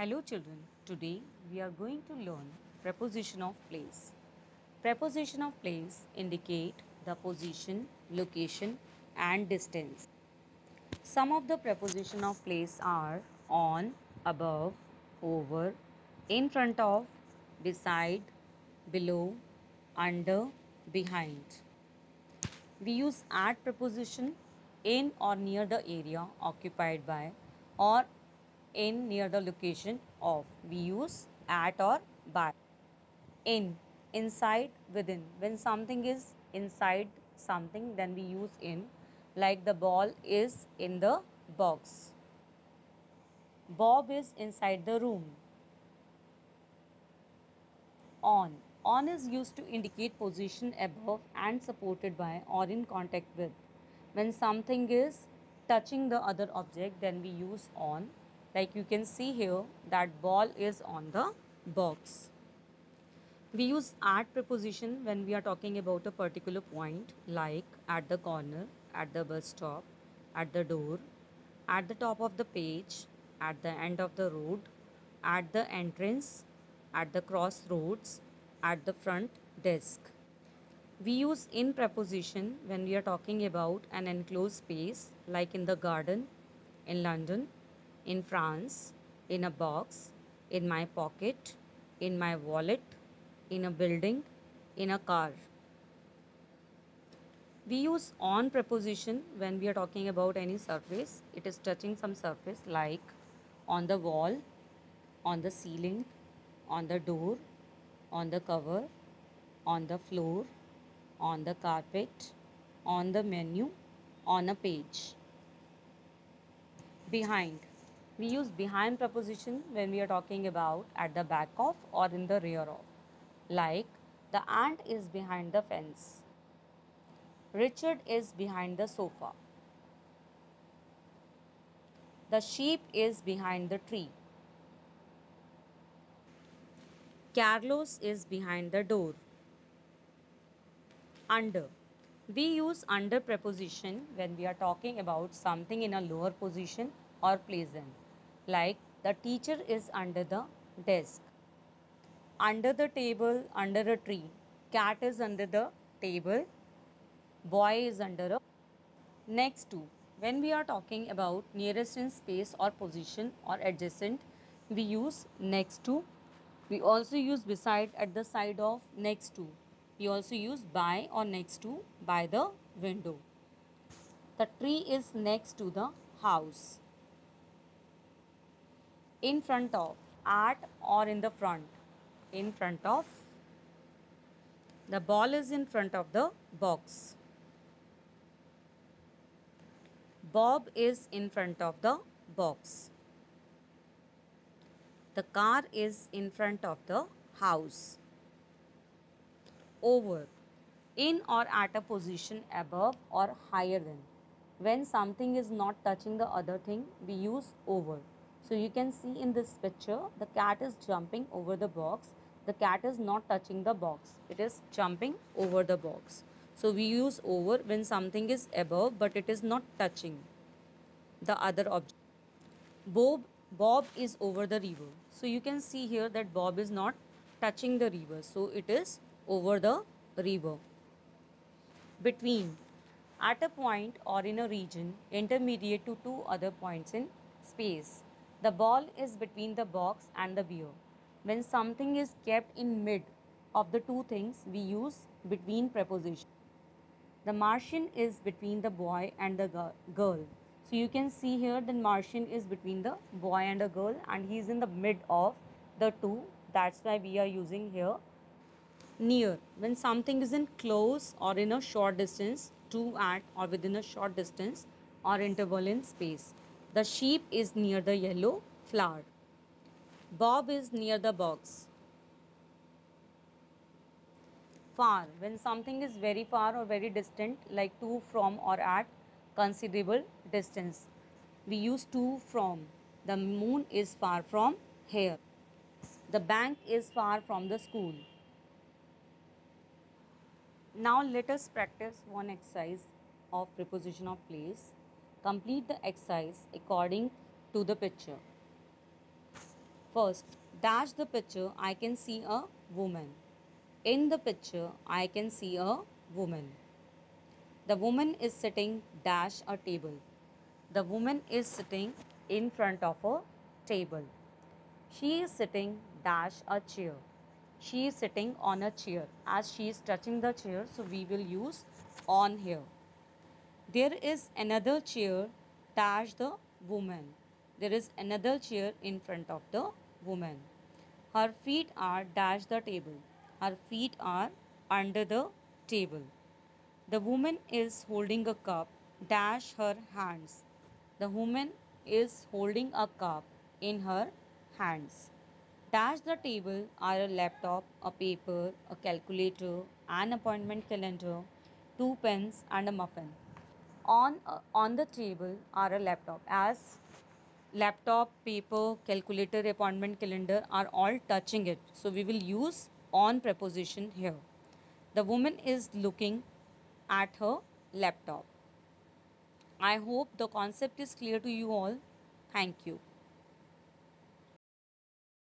Hello children, today we are going to learn preposition of place. Preposition of place indicate the position, location and distance. Some of the preposition of place are on, above, over, in front of, beside, below, under, behind. We use at preposition in or near the area occupied by or in near the location of. We use at or by. In, inside, within. When something is inside something, then we use in. Like the ball is in the box. Bob is inside the room. On. On is used to indicate position above and supported by or in contact with. When something is touching the other object, then we use on. Like you can see here, that ball is on the box. We use at preposition when we are talking about a particular point, like at the corner, at the bus stop, at the door, at the top of the page, at the end of the road, at the entrance, at the crossroads, at the front desk. We use in preposition when we are talking about an enclosed space, like in the garden, in London, in France, in a box, in my pocket, in my wallet, in a building, in a car. We use on preposition when we are talking about any surface. It is touching some surface like on the wall, on the ceiling, on the door, on the cover, on the floor, on the carpet, on the menu, on a page. Behind. We use behind preposition when we are talking about at the back of or in the rear of. Like the ant is behind the fence. Richard is behind the sofa. The sheep is behind the tree. Carlos is behind the door. Under. We use under preposition when we are talking about something in a lower position or pleasant. Like the teacher is under the desk. Under the table, under a tree. Cat is under the table. Boy is under a. Next to. When we are talking about nearest in space or position or adjacent, we use next to. We also use beside, at the side of, next to. We also use by or next to, by the window. The tree is next to the house. In front of, at or in the front. In front of. The ball is in front of the box. Bob is in front of the box. The car is in front of the house. Over. In or at a position above or higher than. When something is not touching the other thing, we use over. So you can see in this picture, the cat is jumping over the box. The cat is not touching the box. It is jumping over the box. So we use over when something is above but it is not touching the other object. Bob is over the river. So you can see here that Bob is not touching the river. So it is over the river. Between. At a point or in a region intermediate to two other points in space. The ball is between the box and the beer. When something is kept in mid of the two things, we use between preposition. The Martian is between the boy and the girl. So you can see here the Martian is between the boy and the girl and he is in the mid of the two. That's why we are using here near. When something is in close or in a short distance, to, at or within a short distance or interval in space. The sheep is near the yellow flower. Bob is near the box. Far. When something is very far or very distant, like to, from or at considerable distance. We use to, from. The moon is far from here. The bank is far from the school. Now let us practice one exercise of preposition of place. Complete the exercise according to the picture. First, dash the picture, I can see a woman. In the picture, I can see a woman. The woman is sitting dash a table. The woman is sitting in front of a table. She is sitting dash a chair. She is sitting on a chair. As she is touching the chair, so we will use on here. There is another chair dash the woman. There is another chair in front of the woman. Her feet are dash the table. Her feet are under the table. The woman is holding a cup dash her hands. The woman is holding a cup in her hands. Dash the table are a laptop, a paper, a calculator, an appointment calendar, two pens, and a muffin. On the table are a laptop. As laptop, paper, calculator, appointment calendar are all touching it. So we will use on preposition here. The woman is looking at her laptop. I hope the concept is clear to you all. Thank you.